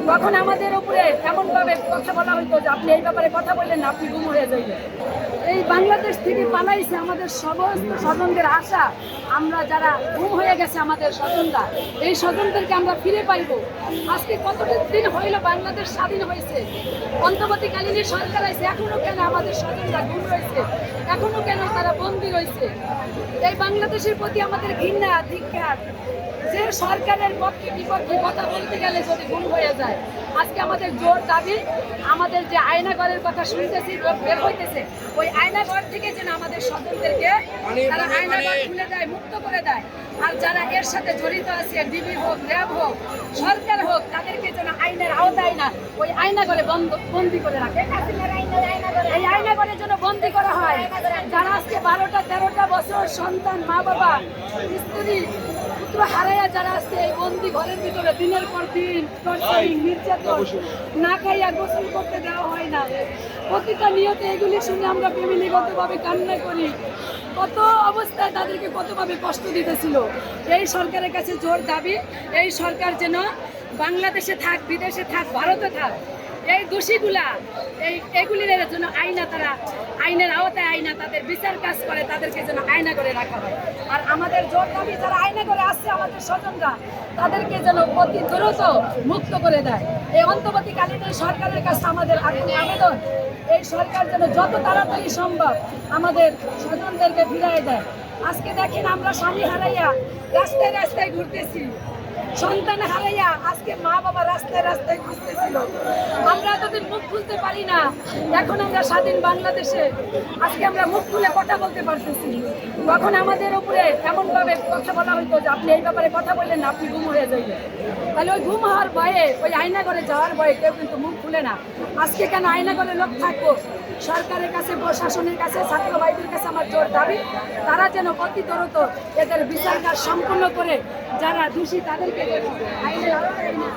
তখন আমাদের উপরে এমনভাবে কথা বলা হইতো যে আপনি এই ব্যাপারে কথা বললেন না, আপনি গুম হয়ে যাইবেন। এই বাংলাদেশ থেকে পালাইছে আমাদের সমস্ত স্বজনদের আশা, আমরা যারা গুম হয়ে গেছে আমাদের স্বজনরা, এই স্বজনদেরকে আমরা ফিরে পাইব। আজকে কতটা দিন হইল বাংলাদেশ স্বাধীন হয়েছে, অন্তর্বর্তীকালীন সরকার আছে, এখনো কেন আমাদের স্বজনরা গুম রয়েছে, এখনো কেন তারা বন্দী রয়েছে? এই বাংলাদেশের প্রতি আমাদের ঘৃণা, ধিক্কার। যে সরকারের পক্ষে বিপক্ষে কথা বলতে গেলে যদি গুম হয়ে যায়, আজকে আমাদের জোর দাবি, আমাদের যে আয়নাঘরের কথা শুনতেছি বের হইতেছে, ওই আয়নাঘর থেকে যেন আমাদের স্বজনদেরকে তারা আয়নাঘর খুলে দেয়, মুক্ত করে দেয়। আর যারা এর সাথে জড়িত আছে, ডিবি হোক, র্যাব হোক, সরকার হোক, তাদেরকে যেন আইনের আওতায় না ওই আয়নাঘরে বন্দি করে রাখে। এই আয়নাঘরের জন্য বন্দি করা হয় যারা আজকে 12-13টা বছর সন্তান, মা বাবা, স্ত্রী, পুত্র হারাইয়া যারা আছে এই বন্দি ঘরের ভিতরে দিনের পর দিন নির্যাতন, না খাইয়া গোসল করতে দেওয়া হয় না। প্রতিটা নিয়তে এগুলি শুনে আমরা ফ্যামিলিগতভাবে কান্না করি। কত অবস্থায় তাদেরকে কতভাবে কষ্ট দিতেছিল। এই সরকারের কাছে জোর দাবি, এই সরকার যেন বাংলাদেশে থাক, বিদেশে থাক, ভারতে থাক, এই দোষীগুলা এগুলির জন্য তারা আইনের আওতায় আইনা তাদের বিচার কাজ করে, তাদেরকে যেন আয়না করে রাখা হয়। আর আমাদের জোর দাবি যারা আয়না করে আসছে আমাদের স্বজনরা, তাদেরকে যেন অতি দ্রুত মুক্ত করে দেয়। এই অন্তর্বর্তীকালীন সরকারের কাছে আমাদের আবেদন, এই সরকার যেন যত তাড়াতাড়ি সম্ভব আমাদের স্বজনদেরকে ফিরিয়ে দেয়। আজকে দেখেন আমরা স্বামী হারাইয়া রাস্তায় রাস্তায় ঘুরতেছি, সন্তান হারাইয়া আজকে মা বাবা রাস্তায় রাস্তায় ঘুরতেছিল। আমরা এতদিন মুখ খুলতে পারি না, এখন আমরা স্বাধীন বাংলাদেশে আজকে আমরা মুখ খুলে কথা বলতে পারতেছি। তখন আমাদের উপরে এমনভাবে কথা বলা হইতো যে আপনি এই ব্যাপারে কথা বললেন না, আপনি গুম হয়ে যাইবেন। তাহলে ওই গুম হওয়ার ভয়ে, ওই আয়নাঘরে যাওয়ার ভয়ে কেউ কিন্তু মুখ খুলে না। আজকে কেন আয়নাঘরে লোক থাকবো? সরকারের কাছে, প্রশাসনের কাছে, ছাত্র ভাইদের কাছে আমার জোর দাবি, তারা যেন অতি দ্রুত এদের বিচার কাজ সম্পূর্ণ করে যারা দোষী তাদেরকে আইনের আওতায় এনে